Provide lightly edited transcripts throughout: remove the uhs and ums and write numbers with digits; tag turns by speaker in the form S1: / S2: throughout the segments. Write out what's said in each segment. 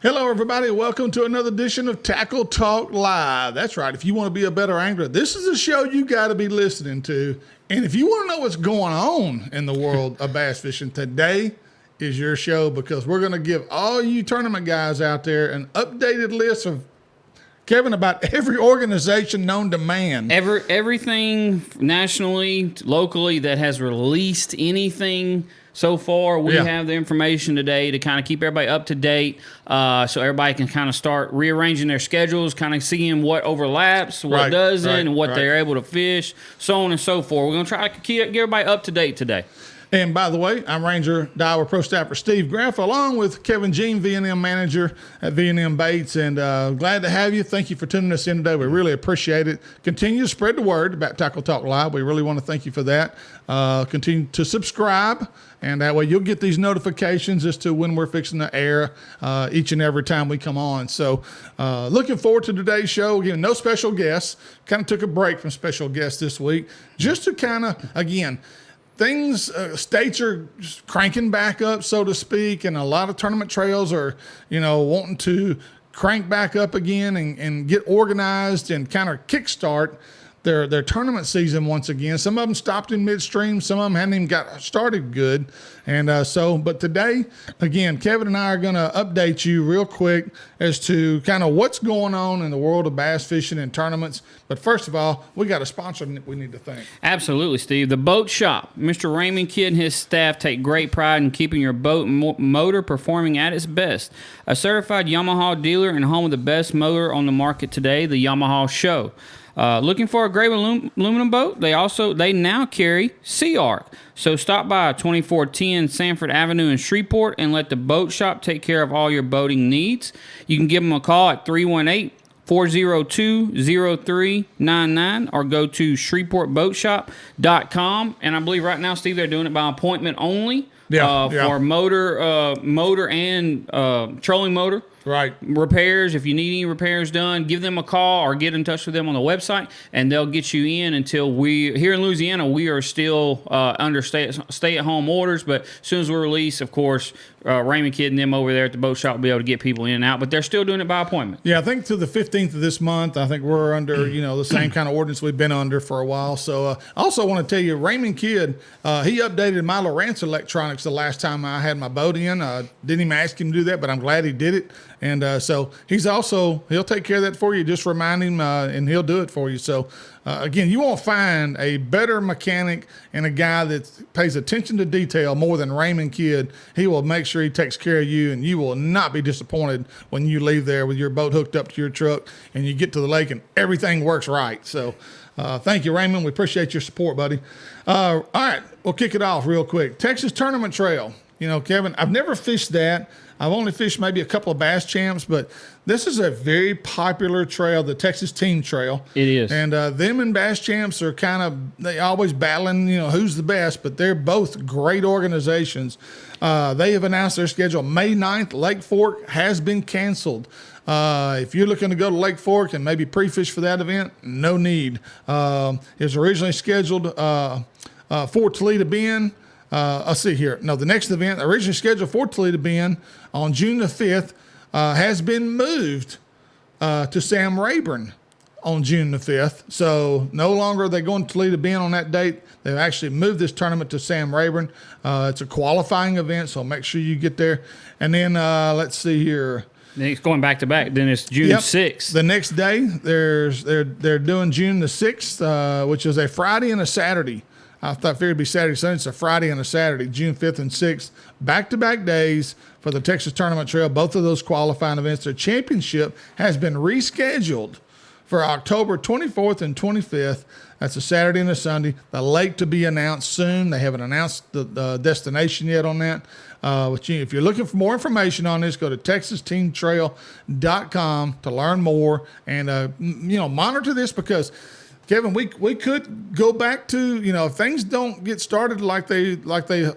S1: Hello, everybody. Welcome to another edition of Tackle Talk Live. That's right. If you want to be a better angler, this is a show you got to be listening to. And if you want to know what's going on in the world of bass fishing, today is your show, because we're going to give all you tournament guys out there an updated list of, Kevin, about every organization known to man.
S2: Everything nationally, locally that has released anything so far. We have the information today to kind of keep everybody up to date, so everybody can kind of start rearranging their schedules, kind of seeing what overlaps, what doesn't, and what they're able to fish, so on and so forth. We're going to try to get everybody up to date today.
S1: And by the way, I'm Ranger Daiwa Pro Staffer Steve Graff, along with Kevin Jean, V&M Manager at V&M Baits, and glad to have you. Thank you for tuning us in today. We really appreciate it. Continue to spread the word about Tackle Talk Live. We really want to thank you for that. Continue to subscribe, and that way you'll get these notifications as to when we're fixing to air each and every time we come on. So looking forward to today's show. Again, no special guests. Kind of took a break from special guests this week just to kind of, again, things, states are cranking back up, so to speak, and a lot of tournament trails are, wanting to crank back up again and get organized and kind of kickstart their tournament season once again. Some of them stopped in midstream. Some of them hadn't even got started good. And but today, again, Kevin and I are going to update you real quick as to kind of what's going on in the world of bass fishing and tournaments. But first of all, we got a sponsor that we need to thank.
S2: Absolutely, Steve. The Boat Shop. Mr. Raymond Kidd and his staff take great pride in keeping your boat and motor performing at its best. A certified Yamaha dealer and home of the best motor on the market today, the Yamaha Show. Looking for a great aluminum boat? They now carry Sea Arc. So stop by 2410 Sanford Avenue in Shreveport and let the Boat Shop take care of all your boating needs. You can give them a call at 318-402-0399 or go to ShreveportBoatShop.com. And I believe right now, Steve, they're doing it by appointment only for motor and trolling motor.
S1: Right.
S2: Repairs. If you need any repairs done, give them a call or get in touch with them on the website, and they'll get you in until here in Louisiana, we are still under stay-at-home orders. But as soon as we release, of course, Raymond Kidd and them over there at the Boat Shop will be able to get people in and out. But they're still doing it by appointment.
S1: Yeah, I think to the 15th of this month, I think we're under, the same kind of ordinance we've been under for a while. So I also want to tell you, Raymond Kidd, he updated my Lowrance electronics the last time I had my boat in. Didn't even ask him to do that, but I'm glad he did it. And so he'll take care of that for you. Just remind him, and he'll do it for you. So, again, you won't find a better mechanic and a guy that pays attention to detail more than Raymond Kidd. He will make sure he takes care of you, and you will not be disappointed when you leave there with your boat hooked up to your truck and you get to the lake and everything works right. So, thank you, Raymond. We appreciate your support, buddy. All right, we'll kick it off real quick. Texas Tournament Trail. Kevin, I've never fished that. I've only fished maybe a couple of Bass Champs, but this is a very popular trail, the Texas Team Trail.
S2: It is.
S1: And them and Bass Champs are they always battling, who's the best, but they're both great organizations. They have announced their schedule. May 9th, Lake Fork has been canceled. If you're looking to go to Lake Fork and maybe pre-fish for that event, no need. It was originally scheduled for Toledo Bend. Let's see here. No, the next event, originally scheduled for Toledo Bend on June the 5th, has been moved to Sam Rayburn on June the 5th. So no longer are they going to Toledo Bend on that date. They've actually moved this tournament to Sam Rayburn. It's a qualifying event, so make sure you get there. And then let's see here.
S2: Then it's going back to back. Then it's June 6th.
S1: The next day, they're doing June the 6th, which is a Friday and a Saturday. I figured it'd be Saturday, Sunday. It's a Friday and a Saturday, June 5th and 6th. Back-to-back days for the Texas Tournament Trail, both of those qualifying events. Their championship has been rescheduled for October 24th and 25th. That's a Saturday and a Sunday. The lake to be announced soon. They haven't announced the destination yet on that. If you're looking for more information on this, go to TexasTeamTrail.com to learn more and, monitor this because – Kevin, we could go back to, if things don't get started like they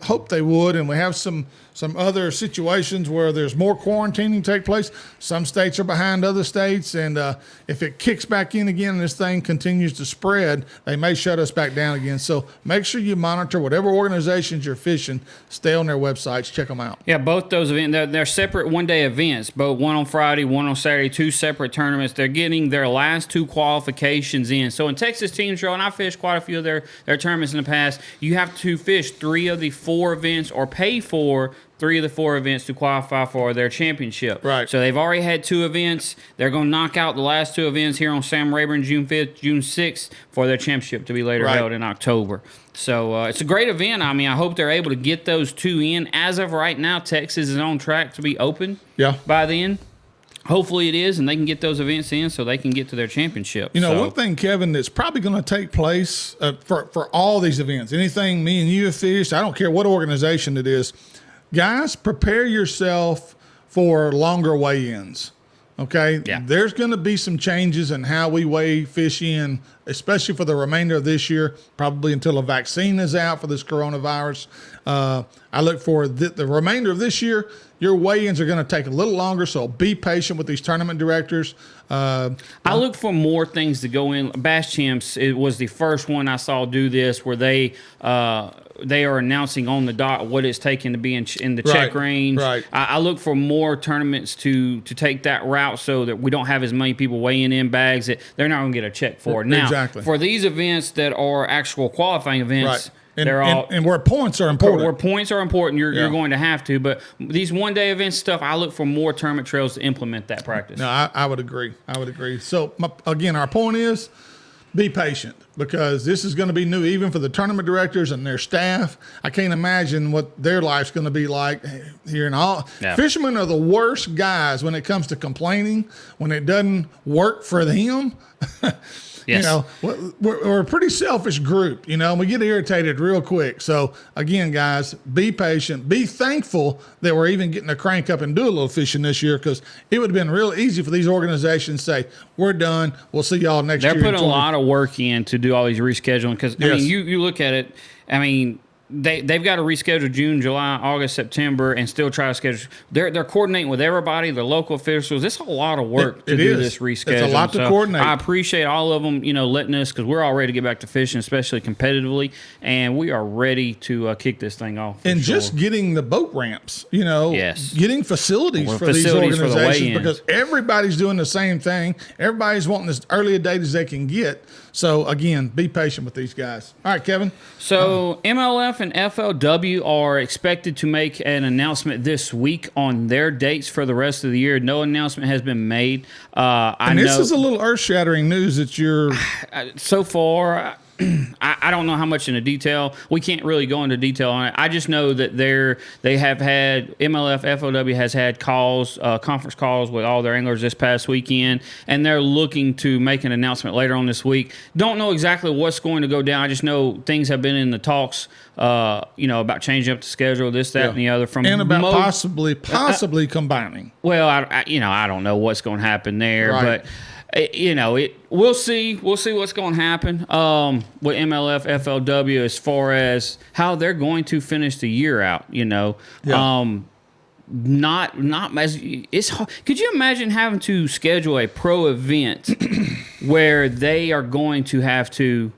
S1: hope they would, and we have some some other situations where there's more quarantining take place. Some states are behind other states, and if it kicks back in again and this thing continues to spread, they may shut us back down again. So make sure you monitor whatever organizations you're fishing. Stay on their websites, check them out.
S2: Yeah, both those events, they're separate one-day events, both one on Friday, one on Saturday, two separate tournaments. They're getting their last two qualifications in. So in Texas Team Show, and I fished quite a few of their tournaments in the past, you have to fish 3 of the 4 events or pay for 3 of the 4 events to qualify for their championship.
S1: Right.
S2: So they've already had 2 events. They're going to knock out the last 2 events here on Sam Rayburn June 5th, June 6th for their championship to be later held in October. So it's a great event. I mean, I hope they're able to get those 2 in. As of right now, Texas is on track to be open by then. Hopefully it is, and they can get those events in so they can get to their championship.
S1: You know, one thing, Kevin, that's probably going to take place for all these events, anything me and you have fished, I don't care what organization it is, guys, prepare yourself for longer weigh-ins. Okay?
S2: Yeah.
S1: There's going to be some changes in how we weigh fish in, especially for the remainder of this year, probably until a vaccine is out for this coronavirus. I look for the remainder of this year. Your weigh-ins are going to take a little longer, so be patient with these tournament directors.
S2: I look for more things to go in. Bass Champs, it was the first one I saw do this, where they are announcing on the dot what it's taking to be in the check range.
S1: Right.
S2: I look for more tournaments to take that route so that we don't have as many people weighing in bags that they're not going to get a check for. Now, for these events that are actual qualifying events,
S1: and where points are important.
S2: Where points are important, you're going to have to. But these one-day event stuff, I look for more tournament trails to implement that practice.
S1: No, I would agree. So, again, our point is be patient, because this is going to be new even for the tournament directors and their staff. I can't imagine what their life's going to be like here. And all fishermen are the worst guys when it comes to complaining when it doesn't work for them.
S2: Yes.
S1: You know, we're a pretty selfish group, you know, and we get irritated real quick. So, again, guys, be patient. Be thankful that we're even getting to crank up and do a little fishing this year, because it would have been real easy for these organizations to say, we're done. We'll see y'all next year.
S2: They're putting a lot of work in to do all these rescheduling, because, I mean, you look at it, I mean, they've got to reschedule June, July, August, September, and still try to schedule. They're coordinating with everybody, the local officials. It's a lot of work to do this reschedule.
S1: It's a lot to coordinate.
S2: I appreciate all of them, you know, letting us, because we're all ready to get back to fishing, especially competitively, and we are ready to kick this thing off.
S1: And just getting the boat ramps, you know, getting facilities for these
S2: facilities
S1: organizations,
S2: for
S1: because everybody's doing the same thing. Everybody's wanting as early a date as they can get. So, again, be patient with these guys. All right, Kevin.
S2: So, MLF and FLW are expected to make an announcement this week on their dates for the rest of the year. No announcement has been made.
S1: This is a little earth-shattering news that you're...
S2: So far... I don't know how much into detail. We can't really go into detail on it. I just know that they have had MLF FLW has had calls, conference calls with all their anglers this past weekend, and they're looking to make an announcement later on this week. Don't know exactly what's going to go down. I just know things have been in the talks, you know, about changing up the schedule, this, that, and the other.
S1: And about possibly combining.
S2: Well, I don't know what's going to happen there, but. You know, we'll see. We'll see what's going to happen with MLF, FLW as far as how they're going to finish the year out. You know, not as it's. Could you imagine having to schedule a pro event where they are going to have to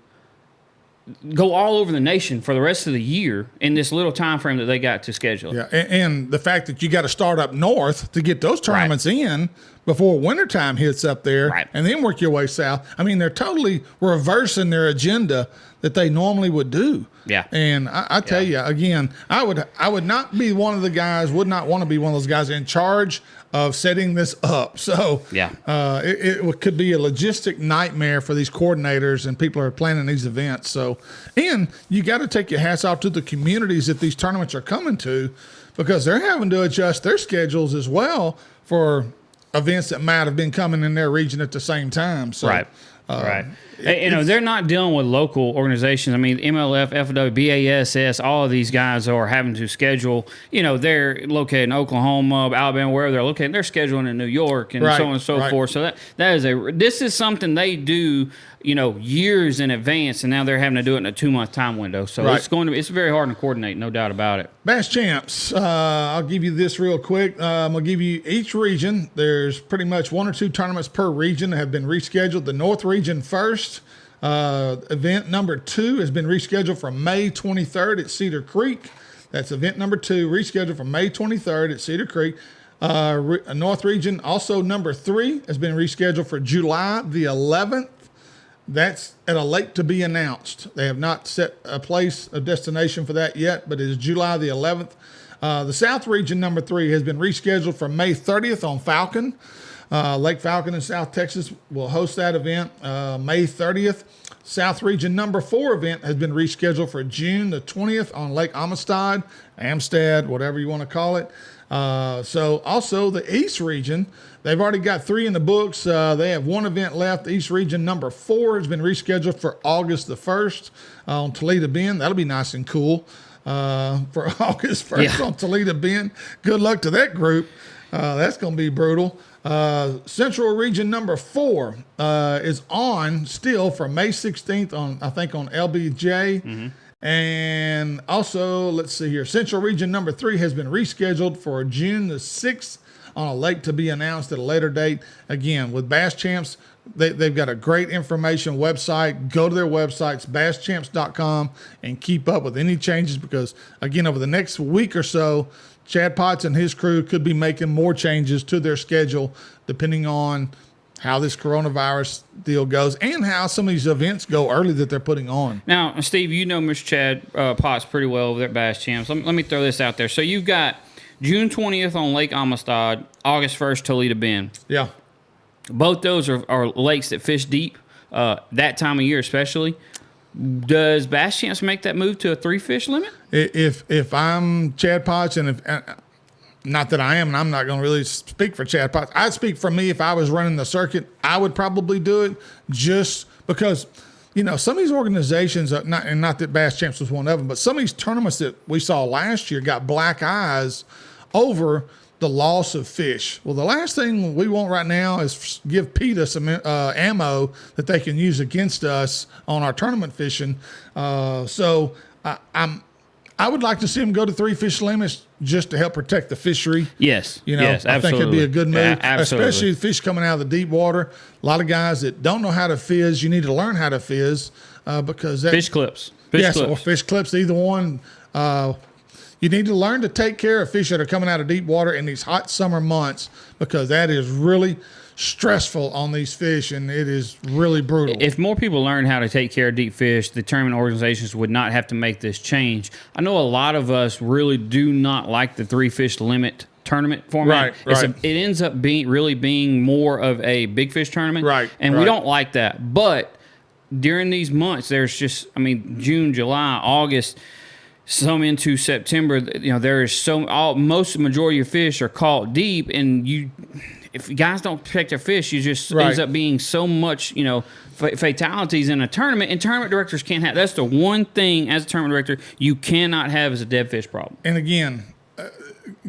S2: go all over the nation for the rest of the year in this little time frame that they got to schedule?
S1: Yeah, and the fact that you got to start up north to get those tournaments in before wintertime hits up there, and then work your way south. I mean, they're totally reversing their agenda that they normally would do.
S2: Yeah.
S1: And I tell you, again, I would not be one of the guys, would not want to be one of those guys in charge of setting this up. So it could be a logistic nightmare for these coordinators and people who are planning these events. So, and you got to take your hats off to the communities that these tournaments are coming to, because they're having to adjust their schedules as well for events that might have been coming in their region at the same time. So,
S2: You know, they're not dealing with local organizations. I mean, MLF, FLW, BASS, all of these guys are having to schedule. You know, they're located in Oklahoma, Alabama, wherever they're located. They're scheduling in New York and so on and so forth. So this is something they do years in advance, and now they're having to do it in a 2-month time window. So
S1: Right.
S2: it's very hard to coordinate, no doubt about it.
S1: Bass Champs, I'll give you this real quick. I'm going to give you each region. There's pretty much 1 or 2 tournaments per region that have been rescheduled. The North region first. Event number 2 has been rescheduled for May 23rd at Cedar Creek. That's event number 2, rescheduled for May 23rd at Cedar Creek. North region, also number 3, has been rescheduled for July the 11th. That's at a lake to be announced. They have not set a place, a destination for that yet, but it is July the 11th. The South region, number 3, has been rescheduled for May 30th on Falcon. Lake Falcon in South Texas will host that event May 30th. South region number 4 event has been rescheduled for June the 20th on Lake Amistad, whatever you want to call it. So also the East region, they've already got 3 in the books. They have 1 event left. The East region number 4 has been rescheduled for August the 1st on Toledo Bend. That'll be nice and cool for August 1st on Toledo Bend. Good luck to that group. That's going to be brutal. Central region number 4 is on still for May 16th on LBJ. Mm-hmm. And also, let's see here. Central region number 3 has been rescheduled for June the 6th on a lake to be announced at a later date. Again, with Bass Champs, they've got a great information website. Go to their websites, basschamps.com, and keep up with any changes because, again, over the next week or so, Chad Potts and his crew could be making more changes to their schedule depending on how this coronavirus deal goes and how some of these events go early that they're putting on.
S2: Now, Steve, Mr. Chad Potts pretty well over there at Bass Champs. Let me throw this out there. So you've got June 20th on Lake Amistad, August 1st, Toledo Bend.
S1: Yeah.
S2: Both those are lakes that fish deep that time of year especially. Does Bass Champs make that move to a 3-fish limit?
S1: If I'm Chad Potts, and not that I am, and I'm not going to really speak for Chad Potts. I'd speak for me if I was running the circuit. I would probably do it just because, some of these organizations, not that Bass Champs was one of them, but some of these tournaments that we saw last year got black eyes over the loss of fish. Well, the last thing we want right now is give PETA some ammo that they can use against us on our tournament fishing. So I would like to see them go to 3-fish limits just to help protect the fishery.
S2: Yes.
S1: Yes,
S2: absolutely.
S1: I think it'd be a good move,
S2: absolutely.
S1: especially fish coming out of the deep water. A lot of guys that don't know how to fizz, you need to learn how to fizz because that,
S2: fish clips.
S1: Or fish clips, either one. You need to learn to take care of fish that are coming out of deep water in these hot summer months because that is really stressful on these fish, and it is really brutal.
S2: If more people learn how to take care of deep fish, the tournament organizations would not have to make this change. I know a lot of us really do not like the 3-fish limit tournament format.
S1: Right.
S2: It ends up being more of a big fish tournament.
S1: Right.
S2: And we don't like that. But during these months, there's just, June, July, August, some into September, there is most majority of fish are caught deep, and if guys don't protect their fish, you just ends up being so much, fatalities in a tournament, and tournament directors can't have. That's the one thing as a tournament director you cannot have as a dead fish problem.
S1: And again,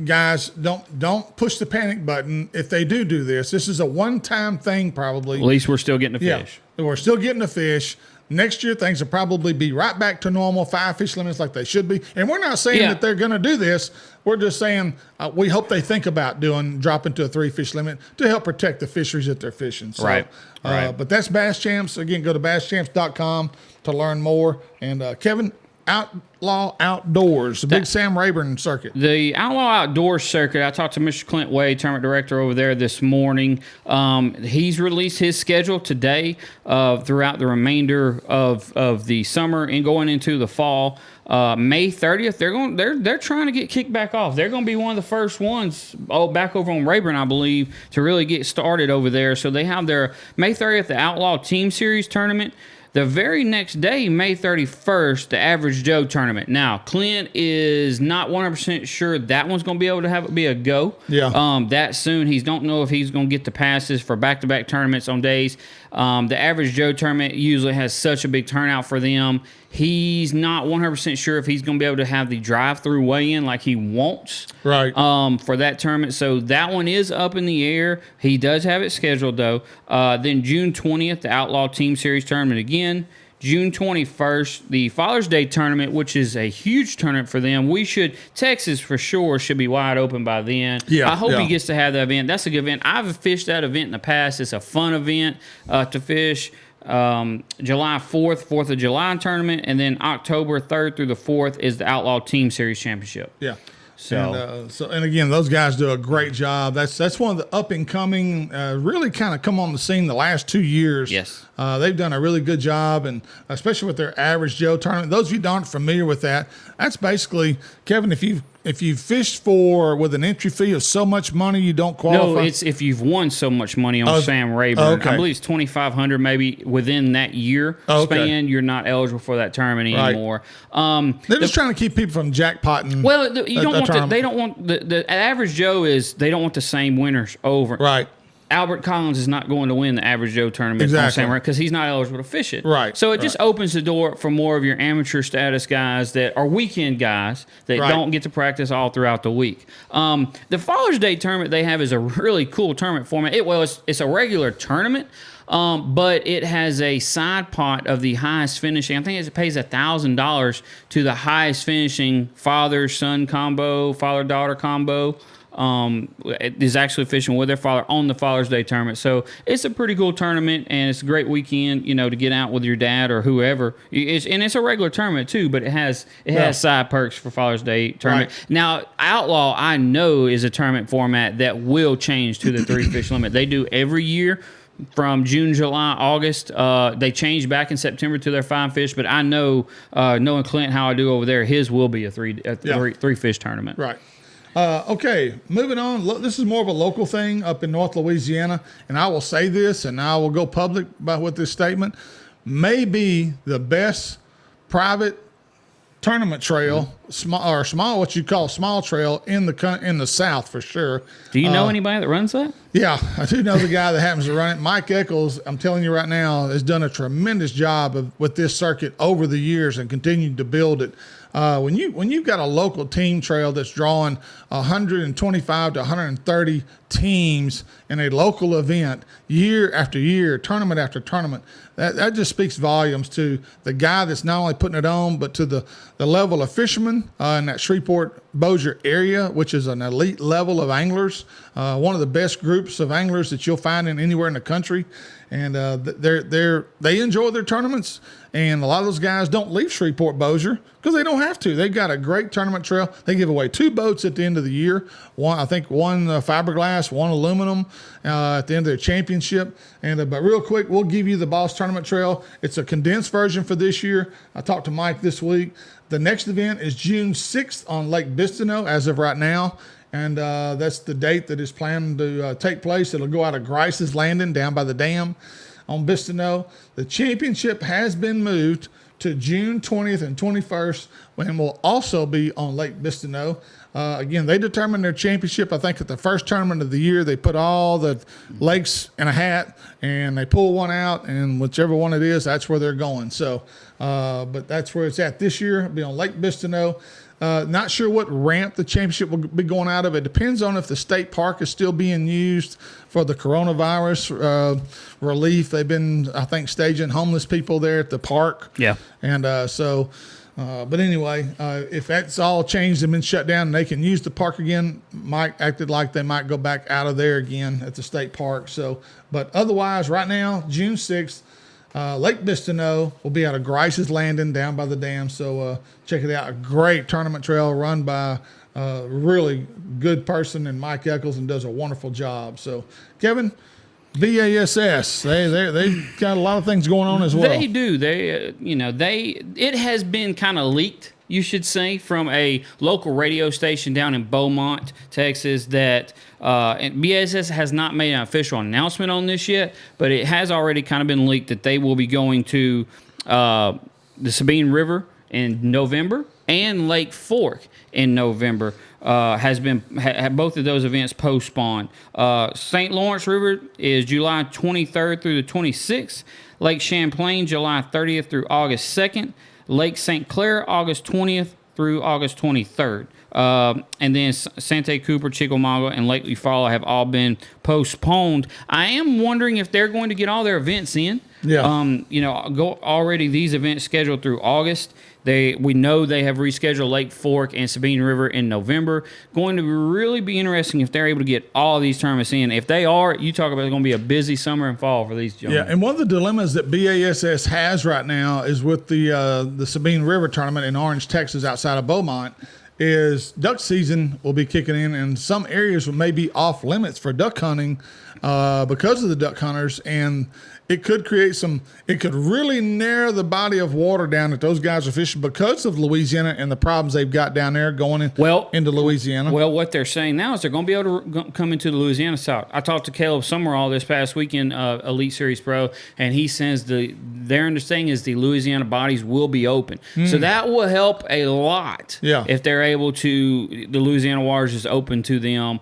S1: guys, don't push the panic button. If they do this is a one-time thing probably.
S2: At least we're still getting the fish.
S1: We're still getting the fish. Next year, things will probably be right back to normal, 5-fish limits like they should be. And we're not saying that they're going to do this. We're just saying we hope they think about dropping to a 3-fish limit to help protect the fisheries that they're fishing. So,
S2: right.
S1: But that's Bass Champs. Again, go to basschamps.com to learn more. And Kevin, Outlaw Outdoors, the big Sam Rayburn circuit.
S2: The Outlaw Outdoors circuit, I talked to Mr. Clint Wade, tournament director over there this morning. He's released his schedule today throughout the remainder of the summer and going into the fall. May 30th, they're trying to get kicked back off. They're going to be one of the first ones, back over on Rayburn, I believe, to really get started over there. So they have their May 30th, the Outlaw Team Series tournament. The very next day, May 31st, the Average Joe tournament. Now, Clint is not 100% sure that one's going to be able to be a go.
S1: Yeah.
S2: That soon. He don't know if he's going to get the passes for back-to-back tournaments on days. The Average Joe tournament usually has such a big turnout for them. He's not 100% sure if he's going to be able to have the drive-through weigh-in like he wants.
S1: Right.
S2: For that tournament. So that one is up in the air. He does have it scheduled, though. Then June 20th, the Outlaw Team Series tournament again. June 21st, the Father's Day tournament, which is a huge tournament for them. Texas for sure should be wide open by then.
S1: Yeah,
S2: I hope
S1: yeah.
S2: he gets to have that event. That's a good event. I've fished that event in the past. It's a fun event to fish. July 4th, 4th of July tournament, and then October 3rd through the 4th is the Outlaw Team Series Championship.
S1: Yeah.
S2: So,
S1: And again, those guys do a great job. That's one of the up and coming, really kind of come on the scene the last 2 years.
S2: Yes.
S1: They've done a really good job, and especially with their Average Joe tournament. Those of you that aren't familiar with that, that's basically, Kevin, if you fished with an entry fee of so much money, you don't qualify.
S2: no, it's if you've won so much money on Sam Rayburn.
S1: okay.
S2: I believe it's $2,500 maybe within that year span. You're not eligible for that tournament
S1: Right.
S2: anymore.
S1: They're just trying to keep people from jackpotting.
S2: Well, you don't want
S1: tournament.
S2: they don't want the Average Joe is they don't want the same winners over.
S1: Right.
S2: Albert Collins is not going to win the Average Joe tournament
S1: Exactly.
S2: because he's not eligible to fish it.
S1: Right,
S2: So it just opens the door for more of your amateur status guys that are weekend guys that
S1: Right.
S2: don't get to practice all throughout the week. The Father's Day tournament they have is a really cool tournament format. It's a regular tournament. But it has a side pot of the highest finishing. I think it pays $1,000 to the highest finishing father-son combo, father-daughter combo. Is actually fishing with their father on the Father's Day tournament. So it's a pretty cool tournament, and it's a great weekend, to get out with your dad or whoever. It's a regular tournament too, but it has side perks for Father's Day tournament.
S1: Right.
S2: Now, Outlaw, I know, is a tournament format that will change to the 3 fish limit. They do every year. From June, July, August, they change back in September to their 5 fish. But I know, knowing Clint how I do over there, his will be a three fish tournament.
S1: Right. Okay, moving on. This is more of a local thing up in North Louisiana, and I will say this, and I will go public with this statement. May be the best private tournament trail, small, what you call small trail in the South for sure.
S2: Do you know anybody that runs that?
S1: Yeah, I do know the guy that happens to run it. Mike Eccles, I'm telling you right now, has done a tremendous job with this circuit over the years and continued to build it. When you've got a local team trail that's drawing 125 to 130 teams in a local event year after year, tournament after tournament, that just speaks volumes to the guy that's not only putting it on, but to the level of fishermen in that Shreveport-Bossier area, which is an elite level of anglers, one of the best groups of anglers that you'll find anywhere in the country. And they enjoy their tournaments, and a lot of those guys don't leave Shreveport-Bossier because they don't have to. They've got a great tournament trail. They give away 2 boats at the end of the year. One fiberglass, one aluminum at the end of their championship. But real quick, we'll give you the Boss Tournament Trail. It's a condensed version for this year. I talked to Mike this week. The next event is June 6th on Lake Bistineau as of right now. And that's the date that is planned to take place. It'll go out of Grice's Landing down by the dam on Bistineau. The championship has been moved to June 20th and 21st, when will also be on Lake Bistineau. Again, they determined their championship, I think, at the first tournament of the year. They put all the lakes in a hat, and they pull one out, and whichever one it is, that's where they're going. So, but that's where it's at this year. It'll be on Lake Bistineau. Not sure what ramp the championship will be going out of. It depends on if the state park is still being used for the coronavirus relief. They've been, I think, staging homeless people there at the park.
S2: Yeah.
S1: And but anyway, if that's all changed and been shut down and they can use the park again, Mike acted like they might go back out of there again at the state park. So, but otherwise, right now, June 6th, Lake Bistineau will be out of Grice's Landing down by the dam. So check it out. A great tournament trail run by a really good person in Mike Eccles, and does a wonderful job. So, Kevin, BASS, they've got a lot of things going on as well.
S2: They do. It has been kind of leaked you should say, from a local radio station down in Beaumont, Texas, that and BASS has not made an official announcement on this yet, but it has already kind of been leaked that they will be going to the Sabine River in November and Lake Fork in November. Both of those events postponed. St. Lawrence River is July 23rd through the 26th. Lake Champlain, July 30th through August 2nd. Lake St. Clair, August 20th through August 23rd. And then Sante Cooper, Chickamauga, and Lake Eufaula have all been postponed. I am wondering if they're going to get all their events in.
S1: Yeah.
S2: Already these events scheduled through August. We know they have rescheduled Lake Fork and Sabine River in November. Going to really be interesting if they're able to get all of these tournaments in. If they are, you talk about it's going to be a busy summer and fall for these gentlemen.
S1: Yeah, and one of the dilemmas that BASS has right now is with the Sabine River tournament in Orange, Texas, outside of Beaumont, is duck season will be kicking in, and some areas may be off limits for duck hunting because of the duck hunters, and it could really narrow the body of water down that those guys are fishing because of Louisiana and the problems they've got down there going into Louisiana.
S2: Well, what they're saying now is they're going to be able to come into the Louisiana South. I talked to Caleb Summerall this past weekend, Elite Series Pro, and he says their understanding is the Louisiana bodies will be open. So that will help a lot if they're able to, the Louisiana waters is open to them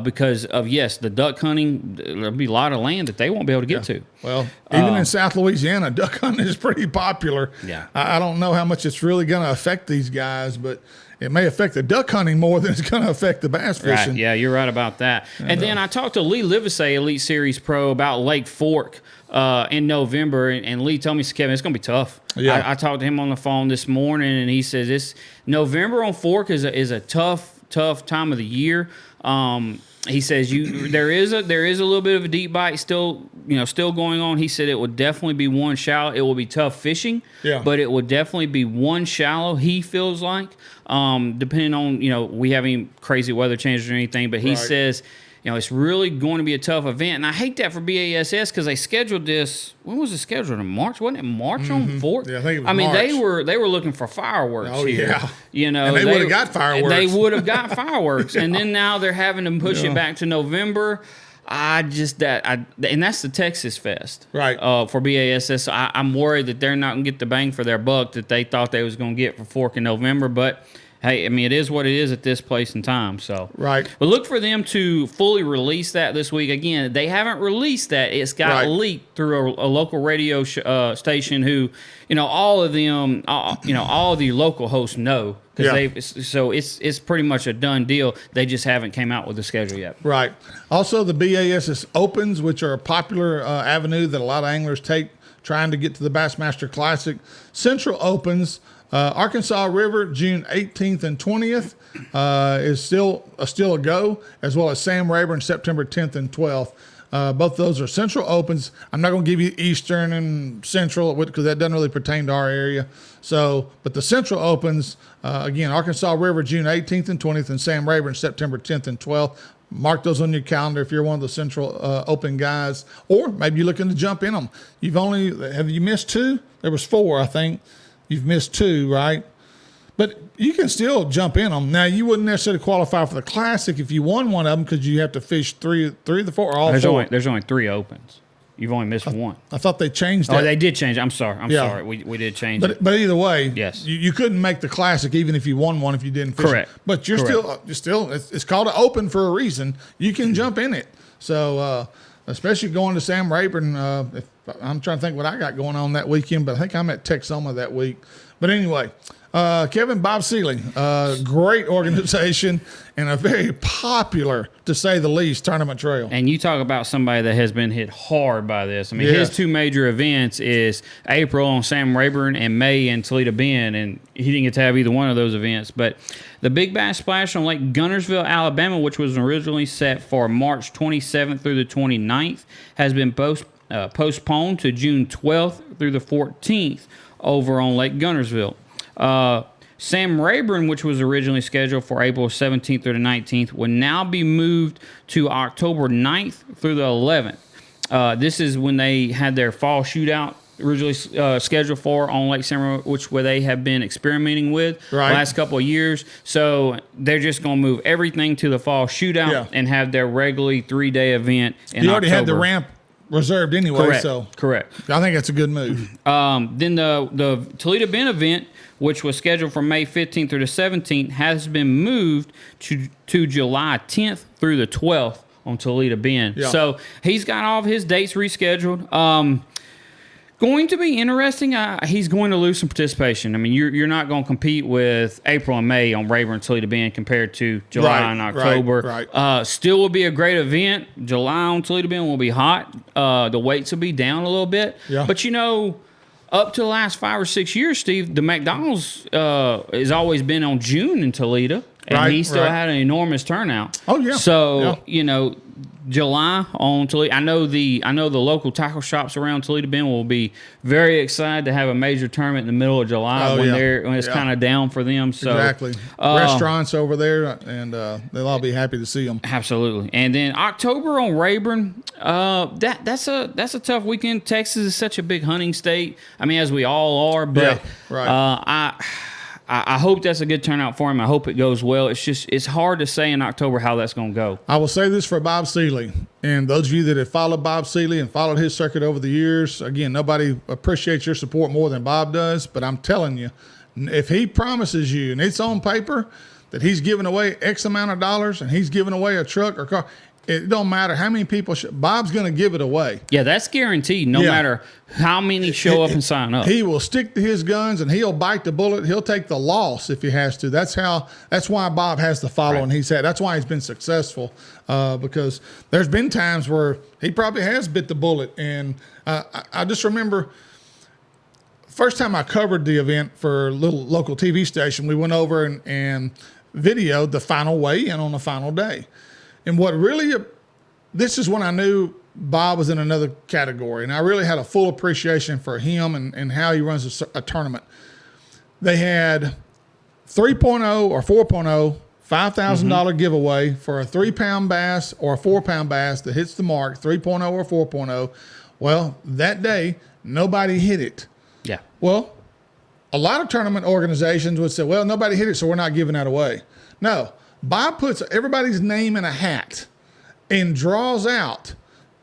S2: because of, yes, the duck hunting, there'll be a lot of land that they won't be able to get to.
S1: Well, even in South Louisiana, duck hunting is pretty popular.
S2: Yeah.
S1: I don't know how much it's really going to affect these guys, but it may affect the duck hunting more than it's going to affect the bass fishing.
S2: Right. Yeah, you're right about that. And then I talked to Lee Livesay, Elite Series Pro, about Lake Fork in November, and Lee told me, Kevin, it's going to be tough.
S1: Yeah.
S2: I talked to him on the phone this morning, and he says November on Fork is a tough time of the year. He says there is a little bit of a deep bite still going on. He said it would definitely be one shallow. It will be tough fishing, but it would definitely be one shallow. He feels like, depending on we have any crazy weather changes or anything. But he says it's really going to be a tough event, and I hate that for BASS because they scheduled this. When was it scheduled? In March? Wasn't it March on Fork?
S1: Yeah, I think it was March.
S2: They were looking for fireworks.
S1: Oh
S2: here.
S1: Yeah,
S2: and
S1: they would have got fireworks.
S2: They would have got fireworks, and then now they're having to push it back to November. And that's the Texas Fest,
S1: right?
S2: For BASS, I'm worried that they're not going to get the bang for their buck that they thought they was going to get for Fork in November, but. Hey, I mean, it is what it is at this place in time. So
S1: right.
S2: But look for them to fully release that this week. Again, they haven't released that. It's got leaked through a local radio station who, all of them, all the local hosts know. So it's pretty much a done deal. They just haven't came out with the schedule yet.
S1: Right. Also, the BASS Opens, which are a popular avenue that a lot of anglers take trying to get to the Bassmaster Classic. Central Opens. Arkansas River, June 18th and 20th is still a go, as well as Sam Rayburn, September 10th and 12th. Both those are Central Opens. I'm not going to give you Eastern and Central because that doesn't really pertain to our area. But the Central Opens, again, Arkansas River, June 18th and 20th, and Sam Rayburn, September 10th and 12th. Mark those on your calendar if you're one of the Central Open guys, or maybe you're looking to jump in them. Have you missed two? There was four, I think. You've missed two, right? But you can still jump in them. Now, you wouldn't necessarily qualify for the Classic if you won one of them because you have to fish three of the four or all four.
S2: There's only 3 opens. You've only missed one.
S1: I thought they changed that.
S2: Oh, they did change it. I'm sorry. We did change it.
S1: But either way,
S2: yes,
S1: you couldn't make the Classic even if you won one if you didn't fish.
S2: Correct.
S1: But you're still it's called an Open for a reason. You can jump in it. So especially going to Sam Rayburn. If I'm trying to think what I got going on that weekend, but I think I'm at Texoma that week. But anyway, Kevin Bob Seeley, great organization and a very popular, to say the least, tournament trail.
S2: And you talk about somebody that has been hit hard by this. I mean, his two major events is April on Sam Rayburn and May in Toledo Bend, and he didn't get to have either one of those events. But the Big Bass Splash on Lake Gunnersville, Alabama, which was originally set for March 27th through the 29th, has been postponed to June 12th through the 14th. Over on Lake Gunnersville. Sam Rayburn, which was originally scheduled for April 17th through the 19th, will now be moved to October 9th through the 11th. This is when they had their fall shootout originally scheduled for on Lake Samuel, where they have been experimenting with
S1: Right.
S2: last couple of years. So they're just going to move everything to the fall shootout
S1: Yeah.
S2: and have their regularly 3-day event in
S1: You already had the
S2: October.
S1: ramp reserved anyway,
S2: Correct.
S1: so
S2: Correct.
S1: I think that's a good move.
S2: Then the Toledo Bend event, which was scheduled for May 15th through the 17th, has been moved to July 10th through the 12th on Toledo Bend.
S1: Yeah.
S2: So he's got all of his dates rescheduled. Going to be interesting. He's going to lose some participation. I mean, you're not going to compete with April and May on Rayburn and Toledo Bend compared to July
S1: Right,
S2: and October.
S1: right.
S2: Still will be a great event. July on Toledo Bend will be hot. The weights will be down a little bit.
S1: Yeah.
S2: But up to the last 5 or 6 years, Steve, the McDonald's has always been on June in Toledo, and
S1: Right,
S2: he still
S1: right.
S2: had an enormous turnout.
S1: Oh, yeah.
S2: So
S1: Yeah.
S2: July on Toledo. I know the local tackle shops around Toledo Bend will be very excited to have a major tournament in the middle of July
S1: Oh, yeah.
S2: when it's
S1: Yeah.
S2: kind of down for them. So
S1: Exactly. Restaurants over there, and they'll all be happy to see them.
S2: Absolutely. And then October on Rayburn, that's a tough weekend. Texas is such a big hunting state. I mean, as we all are, but
S1: Yeah, right.
S2: I hope that's a good turnout for him. I hope it goes well. It's hard to say in October how that's going to go.
S1: I will say this for Bob Seeley, and those of you that have followed Bob Seeley and followed his circuit over the years, again, nobody appreciates your support more than Bob does, but I'm telling you, if he promises you, and it's on paper, that he's giving away X amount of dollars and he's giving away a truck or car, it don't matter how many people, Bob's going to give it away.
S2: Yeah, that's guaranteed no
S1: Yeah.
S2: matter how many show up and sign up.
S1: He will stick to his guns and he'll bite the bullet. He'll take the loss if he has to. That's why Bob has the following he's had. That's why he's been successful, because there's been times where he probably has bit the bullet. And I just remember first time I covered the event for a little local TV station, we went over and videoed the final weigh-in on the final day. And what really, this is when I knew Bob was in another category, and I really had a full appreciation for him and how he runs a tournament. They had 3.0 or 4.0, $5,000 giveaway for a 3-pound bass or a 4-pound bass that hits the mark, 3.0 or 4.0. Well, that day, nobody hit it.
S2: Yeah.
S1: Well, a lot of tournament organizations would say, well, nobody hit it, so we're not giving that away. No, Bob puts everybody's name in a hat and draws out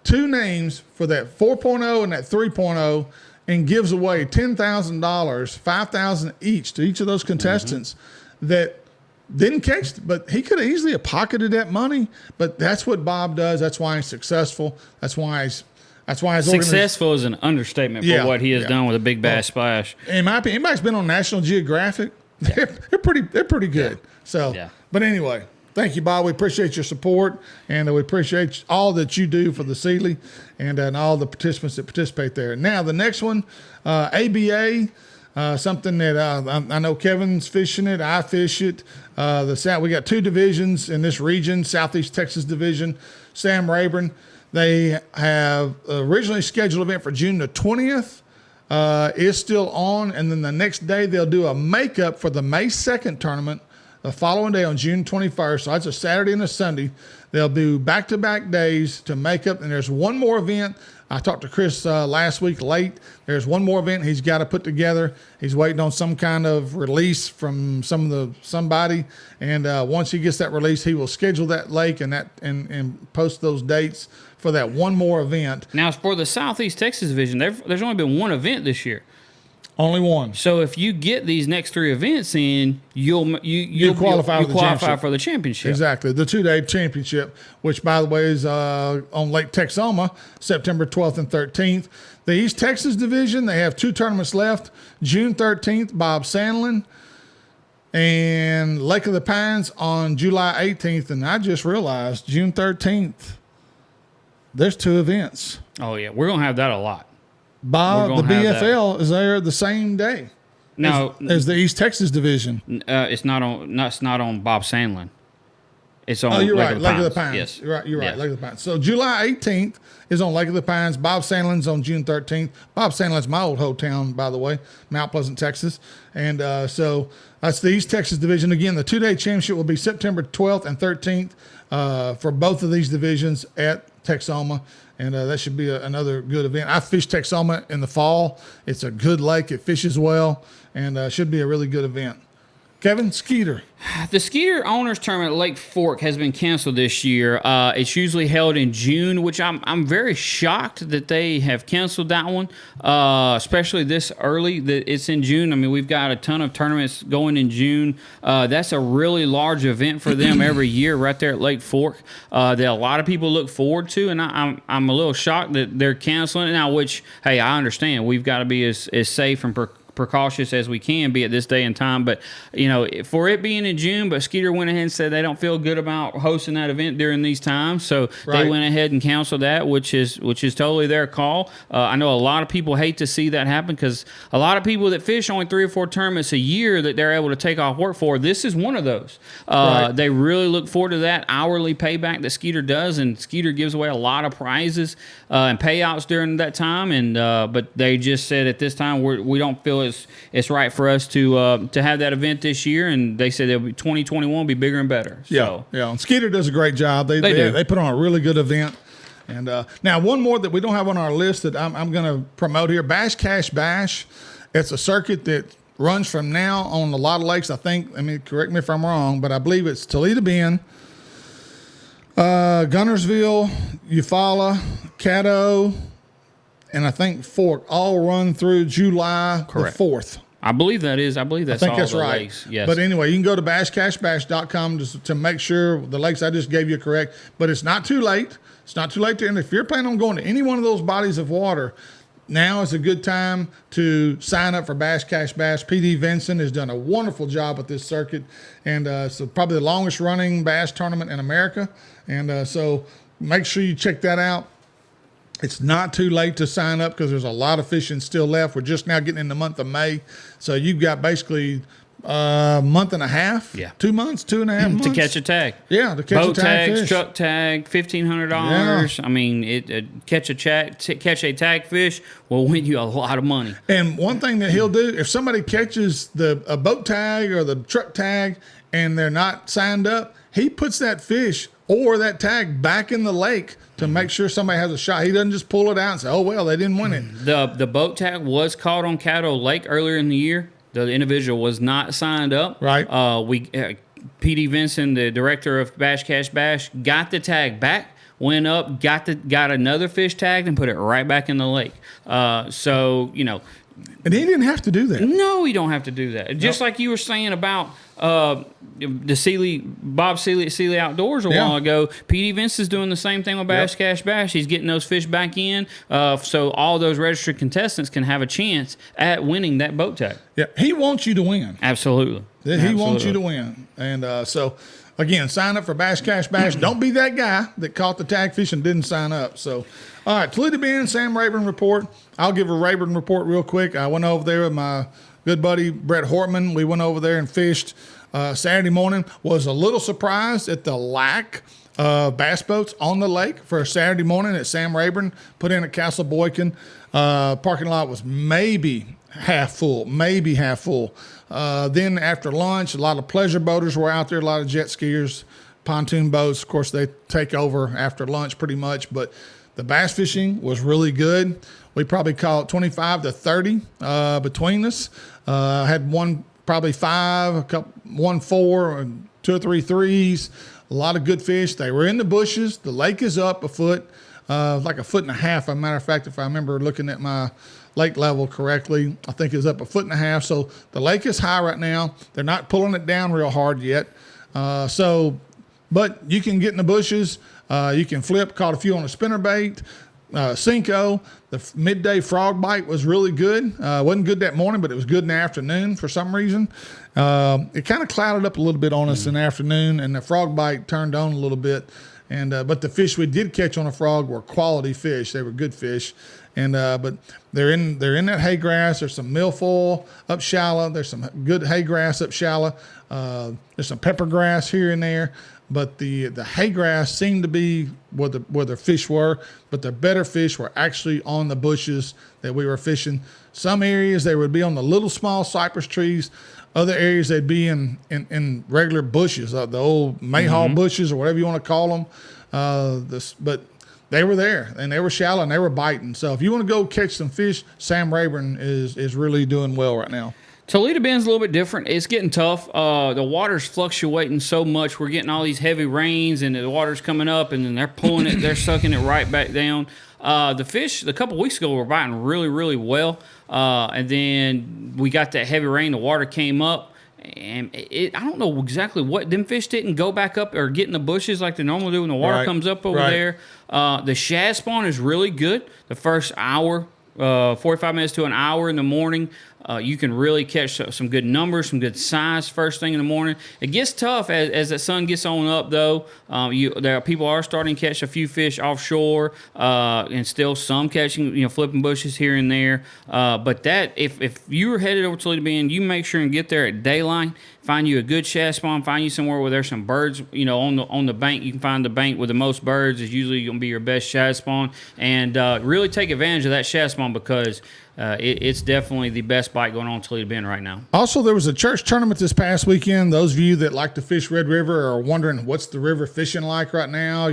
S1: 2 names for that 4.0 and that 3.0 and gives away $10,000, $5,000 each to each of those contestants that didn't catch, but he could have easily have pocketed that money. But that's what Bob does. That's why he's successful. That's why his
S2: Successful is an understatement for
S1: Yeah,
S2: what he has
S1: yeah.
S2: done with a big bass splash.
S1: in my opinion, anybody's been on National Geographic, they're pretty good. So,
S2: Yeah.
S1: But anyway, thank you, Bob. We appreciate your support, and we appreciate all that you do for the Seeley and all the participants that participate there. Now, the next one, ABA, something that I know Kevin's fishing it. I fish it. We got 2 divisions in this region, Southeast Texas Division, Sam Rayburn. They have originally scheduled an event for June the 20th. Is still on, and then the next day they'll do a makeup for the May 2nd tournament. The following day on June 21st, so that's a Saturday and a Sunday. They'll do back-to-back days to make up, and there's one more event. I talked to Chris last week late. There's one more event he's got to put together. He's waiting on some kind of release from somebody, and once he gets that release, he will schedule that lake and post those dates for that one more event.
S2: Now, for the Southeast Texas Division, there's only been one event this year.
S1: Only one.
S2: So if you get these next 3 events in, you'll
S1: qualify
S2: for the championship.
S1: Exactly. The 2-day championship, which, by the way, is on Lake Texoma, September 12th and 13th. The East Texas Division, they have 2 tournaments left. June 13th, Bob Sandlin, and Lake of the Pines on July 18th. And I just realized June 13th, there's 2 events.
S2: Oh, yeah. We're going to have that a lot.
S1: Bob,
S2: We're
S1: the
S2: gonna have
S1: BFL is there the same day
S2: No,
S1: as the East Texas Division.
S2: it's not on Bob Sandlin. It's on.
S1: Oh, you're
S2: Lake
S1: right.
S2: of
S1: Lake of the
S2: Pines.
S1: Pines.
S2: Yes.
S1: You're right.
S2: Yes.
S1: Lake of the Pines. So July 18th is on Lake of the Pines. Bob Sandlin's on June 13th. Bob Sandlin's my old hometown, by the way, Mount Pleasant, Texas. And so that's the East Texas Division. Again, the 2-day championship will be September 12th and 13th for both of these divisions at Texoma, and that should be another good event. I fished Texoma in the fall. It's a good lake. It fishes well, and should be a really good event. Kevin, Skeeter.
S2: The Skeeter Owners Tournament at Lake Fork has been canceled this year. It's usually held in June, which I'm very shocked that they have canceled that one, especially this early that it's in June. I mean, we've got a ton of tournaments going in June. That's a really large event for them every year right there at Lake Fork that a lot of people look forward to, and I'm a little shocked that they're canceling it now, which, hey, I understand. We've got to be as safe and precautious as we can be at this day and time, but for it being in June, but Skeeter went ahead and said they don't feel good about hosting that event during these times, so they went ahead and canceled that, which is totally their call. I know a lot of people hate to see that happen because a lot of people that fish only 3 or 4 tournaments a year that they're able to take off work for, this is one of those. They really look forward to that hourly payback that Skeeter does, and Skeeter gives away a lot of prizes and payouts during that time, and but they just said at this time we don't feel it's right for us to have that event this year, and they said 2021 will be bigger and better. So.
S1: Yeah. And Skeeter does a great job. They do. They put on a really good event. And now one more that we don't have on our list that I'm going to promote here, Bash Cash Bash. It's a circuit that runs from now on a lot of lakes. I think, correct me if I'm wrong, but I believe it's Toledo Bend, Gunnersville, Eufaula, Caddo, and I think Fork all run through July the 4th.
S2: I believe that's
S1: I think
S2: all
S1: that's
S2: the
S1: right.
S2: lakes. Yes.
S1: But anyway, you can go to bashcashbash.com to make sure the lakes I just gave you are correct. But it's not too late. It's not too late to, and if you're planning on going to any one of those bodies of water, now is a good time to sign up for Bash Cash Bash. PD Vinson has done a wonderful job with this circuit, and so probably the longest running bass tournament in America. And so make sure you check that out. It's not too late to sign up because there's a lot of fishing still left. We're just now getting in the month of May. So you've got basically a month and a half, 2 months, 2.5 months.
S2: To catch a tag.
S1: Yeah, to catch
S2: boat
S1: a tag
S2: tags,
S1: fish.
S2: truck tag, $1,500. I mean, catch a tag fish will win you a lot of money.
S1: And one thing that he'll do, if somebody catches a boat tag or the truck tag and they're not signed up, he puts that fish or that tag back in the lake to make sure somebody has a shot. He doesn't just pull it out and say, oh, well, they didn't win it.
S2: The boat tag was caught on Caddo Lake earlier in the year. The individual was not signed up.
S1: Right.
S2: P.D. Vinson, the director of Bash Cash Bash, got the tag back, went up, got another fish tagged, and put it right back in the lake.
S1: And he didn't have to do that.
S2: No, you don't have to do that. Just like you were saying about the Bob Seeley at Seeley Outdoors a while ago, P.D. Vince is doing the same thing with Bash Cash Bash. He's getting those fish back in so all those registered contestants can have a chance at winning that boat tag.
S1: Yeah, he wants you to win.
S2: Absolutely.
S1: He wants you to win. And so, again, sign up for Bash Cash Bash. Don't be that guy that caught the tag fish and didn't sign up. So, all right, Toledo Bend, Sam Rayburn report. I'll give a Rayburn report real quick. I went over there with my good buddy Brett Hortman. We went over there and fished Saturday morning. Was a little surprised at the lack of bass boats on the lake for a Saturday morning at Sam Rayburn. Put in at Castle Boykin. Parking lot was maybe half full. Then after lunch, a lot of pleasure boaters were out there, a lot of jet skiers, pontoon boats. Of course, they take over after lunch pretty much, but the bass fishing was really good. We probably caught 25 to 30 between us. Had one probably 5, one 4, and 2 or 3 threes. A lot of good fish. They were in the bushes. The lake is up a foot, like 1.5 feet. As a matter of fact, if I remember looking at my lake level correctly, I think it's up 1.5 feet. So the lake is high right now. They're not pulling it down real hard yet. But you can get in the bushes. You can flip. Caught a few on a spinnerbait. Cinco. The midday frog bite was really good. Wasn't good that morning, but it was good in the afternoon for some reason. It kind of clouded up a little bit on us in the afternoon, and the frog bite turned on a little bit. And but the fish we did catch on a frog were quality fish. They were good fish. And but they're in that hay grass. There's some milfoil up shallow. There's some good hay grass up shallow. There's some pepper grass here and there. But the hay grass seemed to be where the fish were, but the better fish were actually on the bushes that we were fishing. Some areas they would be on the little small cypress trees. Other areas they'd be in regular bushes, the old mayhaw bushes or whatever you want to call them. But they were there, and they were shallow, and they were biting. So if you want to go catch some fish, Sam Rayburn is really doing well right now.
S2: Toledo Bend's a little bit different. It's getting tough. The water's fluctuating so much. We're getting all these heavy rains, and the water's coming up, and then they're pulling it. They're sucking it right back down. The fish a couple weeks ago were biting really, really well, and then we got that heavy rain. The water came up, and I don't know exactly what them fish didn't go back up or get in the bushes like they normally do when the water comes up over there. The shad spawn is really good. The first hour, 45 minutes to an hour in the morning. You can really catch some good numbers, some good size first thing in the morning. It gets tough as the sun gets on up, though. People are starting to catch a few fish offshore, and still some catching, flipping bushes here and there. But that if you were headed over to Toledo Bend, you make sure and get there at daylight. Find you a good shad spawn. Find you somewhere where there's some birds. On the bank, you can find the bank with the most birds is usually going to be your best shad spawn, and really take advantage of that shad spawn because it's definitely the best bite going on in Toledo Bend right now.
S1: Also, there was a church tournament this past weekend. Those of you that like to fish Red River are wondering what's the river fishing like right now.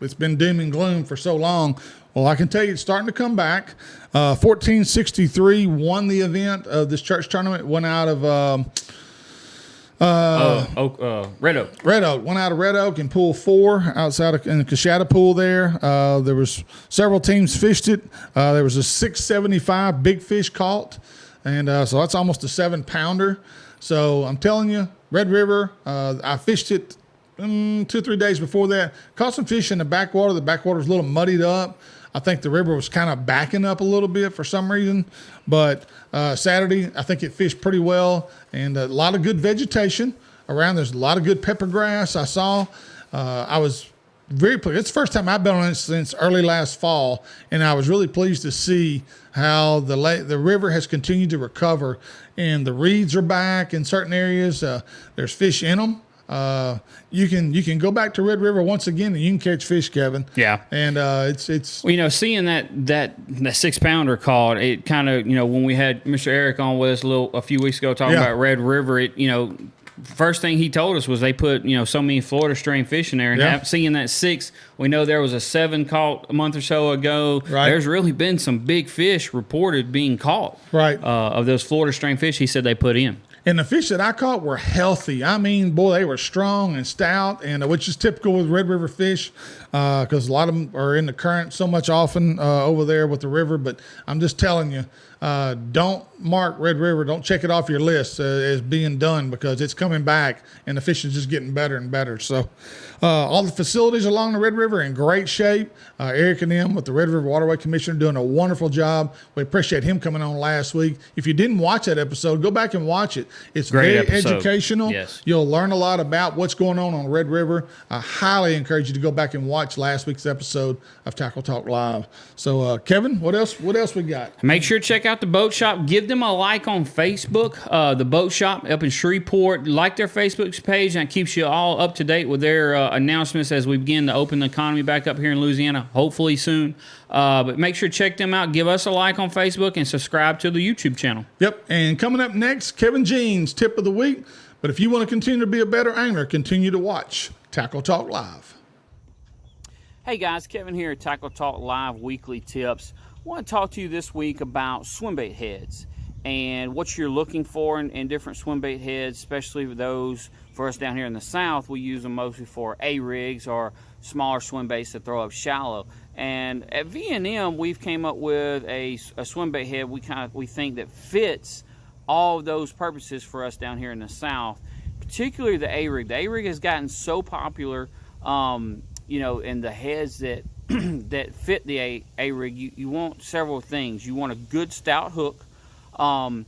S1: It's been doom and gloom for so long. Well, I can tell you it's starting to come back. 1463 won the event of this church tournament. Went out of
S2: Red Oak.
S1: Red Oak went out of Red Oak in pool 4 outside in the Coshada pool there. There was several teams fished it. There was a 675 big fish caught, and so that's almost a 7-pounder. So I'm telling you, Red River. I fished it 2 or 3 days before that. Caught some fish in the backwater. The backwater was a little muddied up. I think the river was kind of backing up a little bit for some reason. But Saturday, I think it fished pretty well, and a lot of good vegetation around. There's a lot of good pepper grass I saw. I was very pleased. It's the first time I've been on it since early last fall, and I was really pleased to see how the river has continued to recover, and the reeds are back in certain areas. There's fish in them. You can go back to Red River once again and you can catch fish, Kevin.
S2: Yeah.
S1: And it's
S2: well, seeing that 6-pounder caught, it kind of, when we had Mr. Eric on with us a few weeks ago talking about Red River, first thing he told us was they put, so many Florida strain fish in there, and seeing that 6, we know there was a 7 caught a month or so ago.
S1: Right.
S2: There's really been some big fish reported being caught.
S1: Right.
S2: Of those Florida strain fish he said they put in.
S1: And the fish that I caught were healthy. I mean, boy, they were strong and stout, and which is typical with Red River fish because a lot of them are in the current so much often over there with the river. But I'm just telling you, don't mark Red River. Don't check it off your list as being done because it's coming back, and the fish is just getting better and better. So all the facilities along the Red River are in great shape. Eric and them with the Red River Waterway Commission are doing a wonderful job. We appreciate him coming on last week. If you didn't watch that episode, go back and watch it. It's
S2: great
S1: very
S2: episode.
S1: Educational.
S2: Yes.
S1: You'll learn a lot about what's going on Red River. I highly encourage you to go back and watch last week's episode of Tackle Talk Live. So, Kevin, what else we got?
S2: Make sure to check out the Boat Shop. Give them a like on Facebook. The Boat Shop up in Shreveport. Like their Facebook page, and it keeps you all up to date with their announcements as we begin to open the economy back up here in Louisiana, hopefully soon. But make sure to check them out. Give us a like on Facebook and subscribe to the YouTube channel.
S1: Yep. And coming up next, Kevin Jean's Tip of the Week. But if you want to continue to be a better angler, continue to watch Tackle Talk Live.
S2: Hey guys, Kevin here at Tackle Talk Live Weekly Tips. I want to talk to you this week about swim bait heads and what you're looking for in different swim bait heads, especially those for us down here in the South. We use them mostly for A-rigs or smaller swim baits that throw up shallow. And at V&M, we've came up with a swim bait head we think that fits all of those purposes for us down here in the South, particularly the A-rig. The A-rig has gotten so popular, and the heads that that fit the A-rig, you want several things. You want a good stout hook, and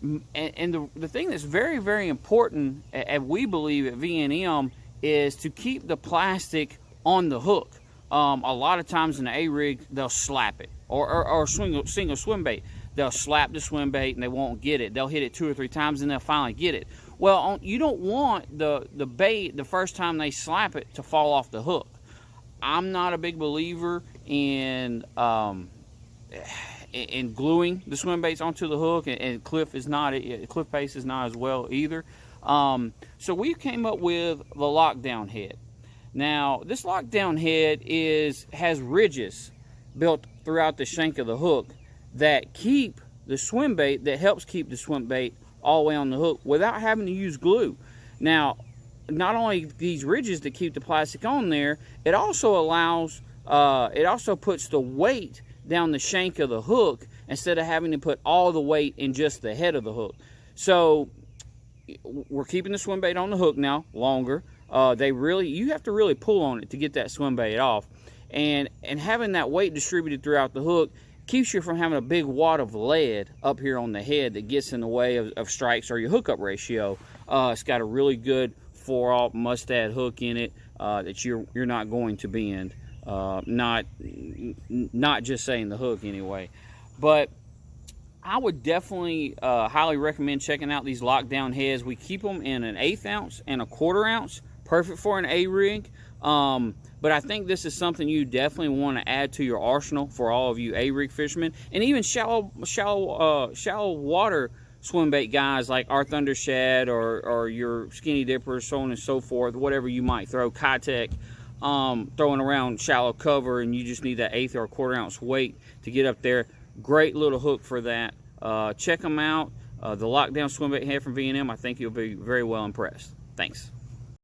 S2: the thing that's very, very important, we believe at V&M, is to keep the plastic on the hook. A lot of times in the A-rig, they'll slap it, or single swim bait. They'll slap the swim bait and they won't get it. They'll hit it 2 or 3 times and they'll finally get it. Well, you don't want the bait the first time they slap it to fall off the hook. I'm not a big believer in gluing the swim baits onto the hook, and Cliff Pace is not as well either. So we came up with the lockdown head. Now, this lockdown head has ridges built throughout the shank of the hook that helps keep the swim bait all the way on the hook without having to use glue. Now, not only these ridges that keep the plastic on there, it also puts the weight down the shank of the hook instead of having to put all the weight in just the head of the hook. So we're keeping the swim bait on the hook now longer. You have to really pull on it to get that swim bait off, and having that weight distributed throughout the hook keeps you from having a big wad of lead up here on the head that gets in the way of strikes or your hookup ratio. It's got a really good 4/0 Mustad hook in it that you're not going to bend. Not just saying the hook anyway, but I would definitely highly recommend checking out these lockdown heads. We keep them in an 1/8 ounce and a 1/4 ounce, perfect for an A-rig. But I think this is something you definitely want to add to your arsenal for all of you A-rig fishermen, and even shallow water swim bait guys like our Thunder Shad or your Skinny Dippers, so on and so forth. Whatever you might throw, Kitech, throwing around shallow cover, and you just need that 1/8 or 1/4 ounce weight to get up there. Great little hook for that. Check them out. The lockdown swim bait head from V&M. I think you'll be very well impressed. Thanks.